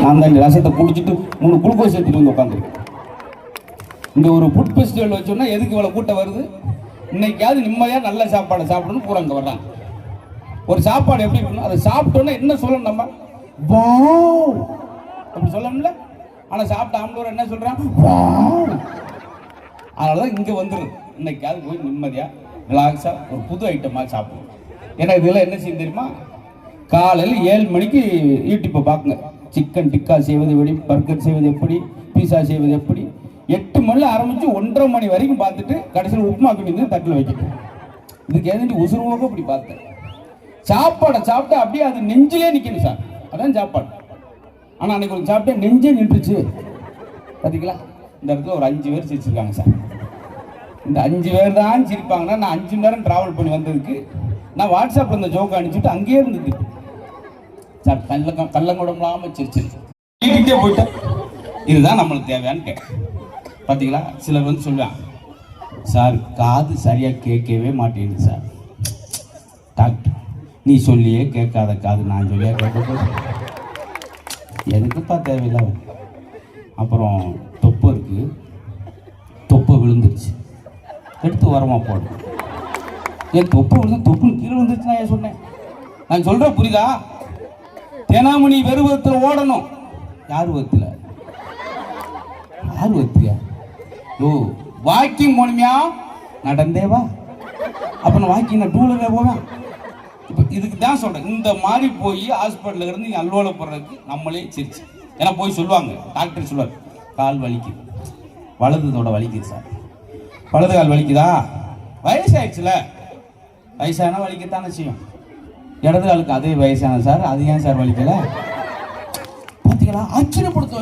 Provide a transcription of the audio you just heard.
நான் தான் ரசத்தை குடிச்சிட்டு 3 குளுக்கோஸ் எடுத்துட்டு வந்து உட்காந்துருக்கேன். இந்த ஒரு ஃபுட் ஃபெஸ்டிவல் வச்சோம்னா எதுக்கு இவ்வளோ கூட்டம் வருது? இன்னைக்காவது நிம்மதியாக நல்ல சாப்பாடு சாப்பிடணும் பூரா அங்கே வர்றாங்க. ஒரு சாப்பாடு எப்படி இருக்கணும், அதை சாப்பிட்டோன்னா என்ன சொல்லணும், நம்ம வாவ் அப்படி சொல்லணும்ல. ஆனால் சாப்பிட்ட ஆம்பளூர் என்ன சொல்கிறான், வாவ். அதனால தான் இங்கே வந்துடுது. இன்னைக்காவது போய் நிம்மதியாக ரிலாக்ஸாக ஒரு புது ஐட்டமாக சாப்பிடணும். ஏன்னா இதெல்லாம் என்ன செய்யும் தெரியுமா, காலையில் 7 மணிக்கு யூடியூப்பை பார்க்குங்க. சிக்கன் டிக்கா செய்வது எப்படி, பர்கர் செய்வது எப்படி, பீஸா செய்வது எப்படி, 8 மணியில் ஆரம்பித்து 1:30 மணி வரைக்கும் பார்த்துட்டு கடைசியில் உப்புமா கிண்டி தட்டில் வைக்கணும். இதுக்கு எதுன்னு உசுருவோக அப்படி பார்த்தேன். சாப்பாடை சாப்பிட்டு அப்படியே அது நெஞ்சிலே நிற்கணும் சார், அதான் சாப்பாடு. ஆனால் அன்னைக்கு ஒரு சாப்பிட்டே நெஞ்சே நின்றுச்சு பார்த்தீங்களா. இந்த இடத்துல ஒரு 5 பேர் சிரிச்சிருக்காங்க சார். இந்த 5 பேர் தான் சிரிப்பாங்கன்னா நான் 5 மணி நேரம் ட்ராவல் பண்ணி வந்ததுக்கு நான் வாட்ஸ்அப்பில் இந்த ஜோக்கை அனுப்பிச்சுட்டு அங்கேயே இருந்தது சார். கள்ளங்குடம்லாமல் சிரிச்சிருக்கே போயிட்டேன். இதுதான் நம்மளுக்கு தேவையான்னு கேட்டேன். பார்த்தீங்களா, சிலர் வந்து சொல்லுவாங்க, சார் காது சரியாக கேட்கவே மாட்டேங்குது சார். டாக்டர் நீ சொல்லியே கேட்காத காது நான் சொல்லியே கேட்க எதுக்குப்பா தேவையில்லை. அப்புறம் தொப்பை இருக்குது, தொப்பை விழுந்துருச்சு, எடுத்து வரமா போடும். என் தொப்பை விழுந்து தொப்புன்னு கீழே வந்துருச்சு. நான் ஏன் சொன்னேன், நான் சொல்கிறேன் புரியுதா? தெனாமணி வெறுவத்தில் ஓடணும். யார் வத்தில், யார் வத்தியா? ஓ வாக்கிங் போனியா, நடந்தேவா? அப்போ நான் வாக்கிங் நான் டூலரே போவேன். இப்போ இதுக்கு தான் சொல்கிறேன், இந்த மாதிரி போய் ஹாஸ்பிட்டலில் இருந்து இங்கே அல்வாவில் போடுறதுக்கு நம்மளே சிரிச்சு. ஏன்னா போய் சொல்லுவாங்க, டாக்டர் சொல்லுவார், கால் வலிக்குது, வலதுதோட வலிக்குது சார். வலது கால் வலிக்குதா, வயசாயிடுச்சுல, வயசானா வலிக்கத்தானே செய்யும். இடது காலுக்கு அதே வயசான சார், அது ஏன் சார் வலிக்கலை? பார்த்தீங்களா, ஆச்சரியப்படுத்தும்.